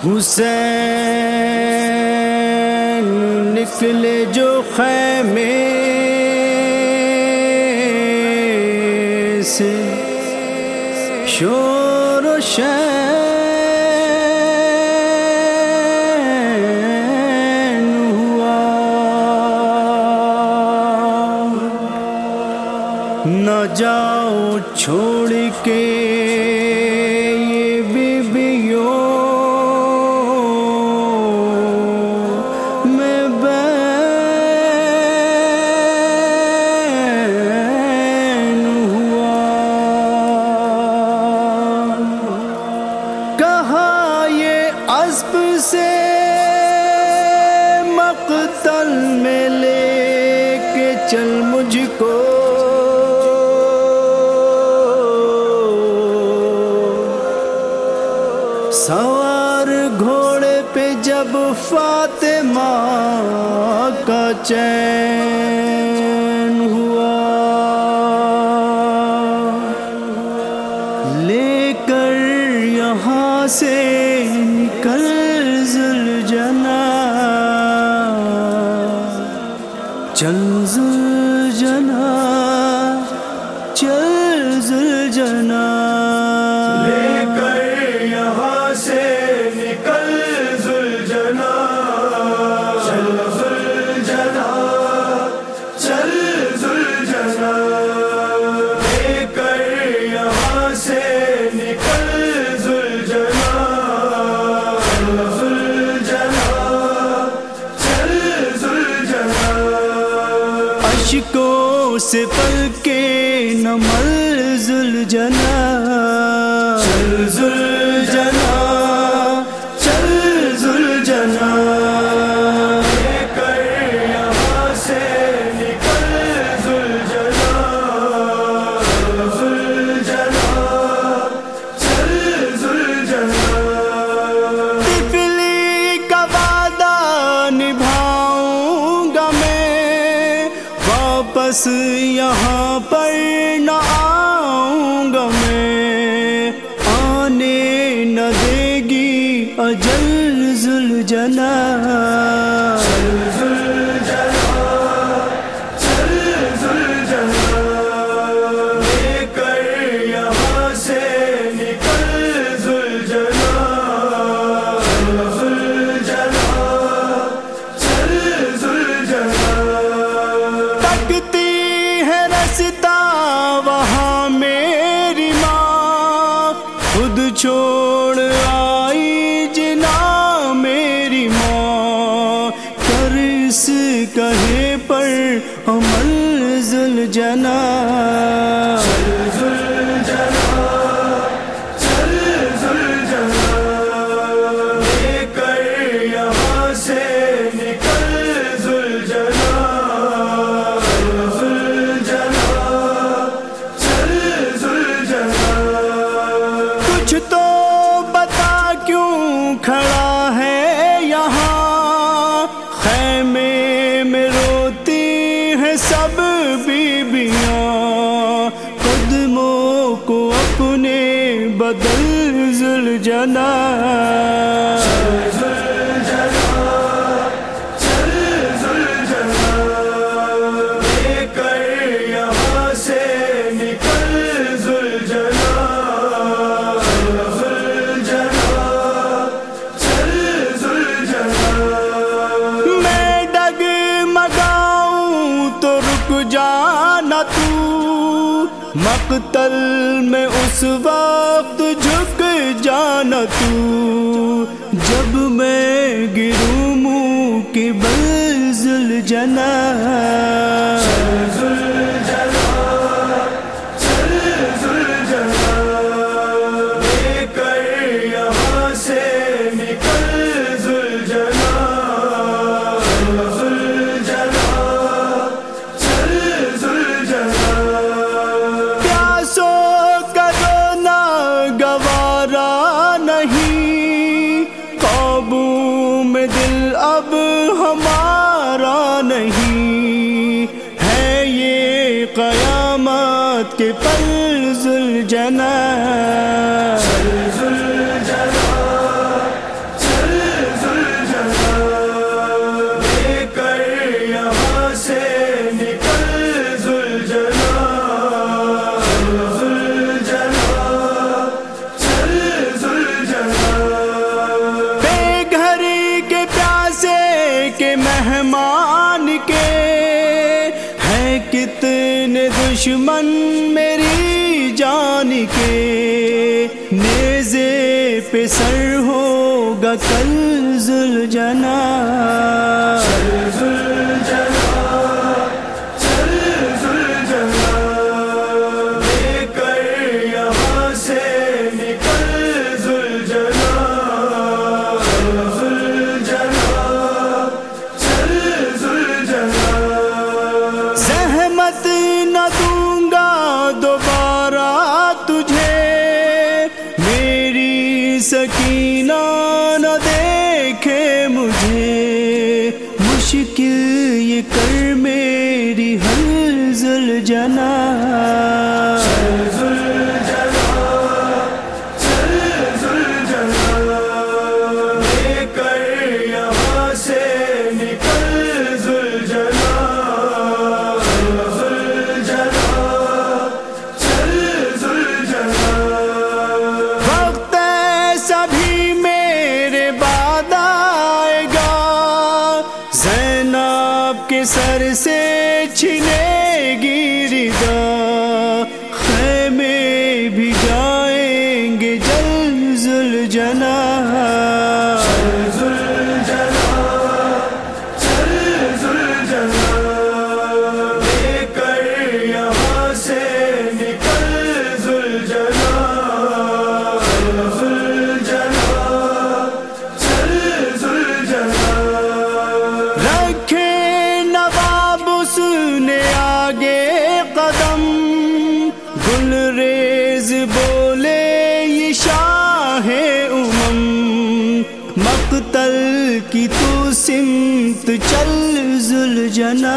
حسین نکلے جو خیمے سے شور و شین ہوا، نہ جاؤ چھوڑ کے اسب سے مقتل میں لے کے چل مجھ کو، سوار گھوڑے پہ جب فاطمہ کا چین ہوا، لے کر یہاں سے نکل ذوالجناح، چل ذوالجناح، چل ذوالجناح، لے کر یہاں سے نکل ذوالجناح، چل ذوالجناح، چل ذوالجناح، لے کر یہاں سے نکل اشکوں سے پلکے نمل ذوالجناح، چل ذوالجناح، چل ذوالجناح، لے کر یہاں سے نکل ذوالجناح، چل ذوالجناح، چل ذوالجناح، طفلی کا وعدہ نبھاؤں گا میں، واپس یہاں پر نہ آؤں گا میں، آنے نہ دے گی اجل ذوالجناح، چل ذوالجناح، چل ذوالجناح، لے کر یہاں سے نکل ذوالجناح، چل ذوالجناح، چل ذوالجناح، تکتی ہے رستا وہاں میری ماں، خود چھوڑ آئی جنا میری ماں، کر اس کہے پر عمل ذوالجناح، چل ذوالجناح، چل ذوالجناح، لے کر یہاں سے نکل ذوالجناح، چل ذوالجناح، چل ذوالجناح، کچھ تو بتا کیوں کھڑا ہے یہاں، خیمے میں روتی ہیں سب بیبیاں، قدموں کو اپنے بدل ذوالجناح، چل ذوالجناح، چل ذوالجناح، لے کر یہاں سے نکل ذوالجناح، چل ذوالجناح، چل ذوالجناح، میں ڈگمگاؤں تو رک جانا تو، مقتل میں اس وقت جھک جانا تو، جب میں گروں منہ کی بل ذوالجناح، چل ذوالجناح، چل ذوالجناح، لے کر یہاں سے نکل ذوالجناح، چل ذوالجناح، چل ذوالجناح، پیاسوں کا رونا گوارا نہیں، قابو میں دل اب ہمارا نہیں، ہے یہ قیامت کے پل ذوالجناح، چل ذوالجناح، چل فتنے دشمن میری جان کے، نیزے پہ سر ہوگا کل ذوالجنا۔ سکینہ نہ دیکھے مجھے، مشکل یہ کر میری حل ذوالجنا۔ لے کر یہاں سے نکل ذوالجنا، سبھی میرے بعد آئے گا، زینب کے سر سے چھنے گی ردا، خیمے بھی جائیں گے جل ذوالجنا۔ لے کر یہاں سے نکل ذوالجنا، گلریز بولے یہ شاہ امم، مقتل کی تو سمت چل ذوالجنا۔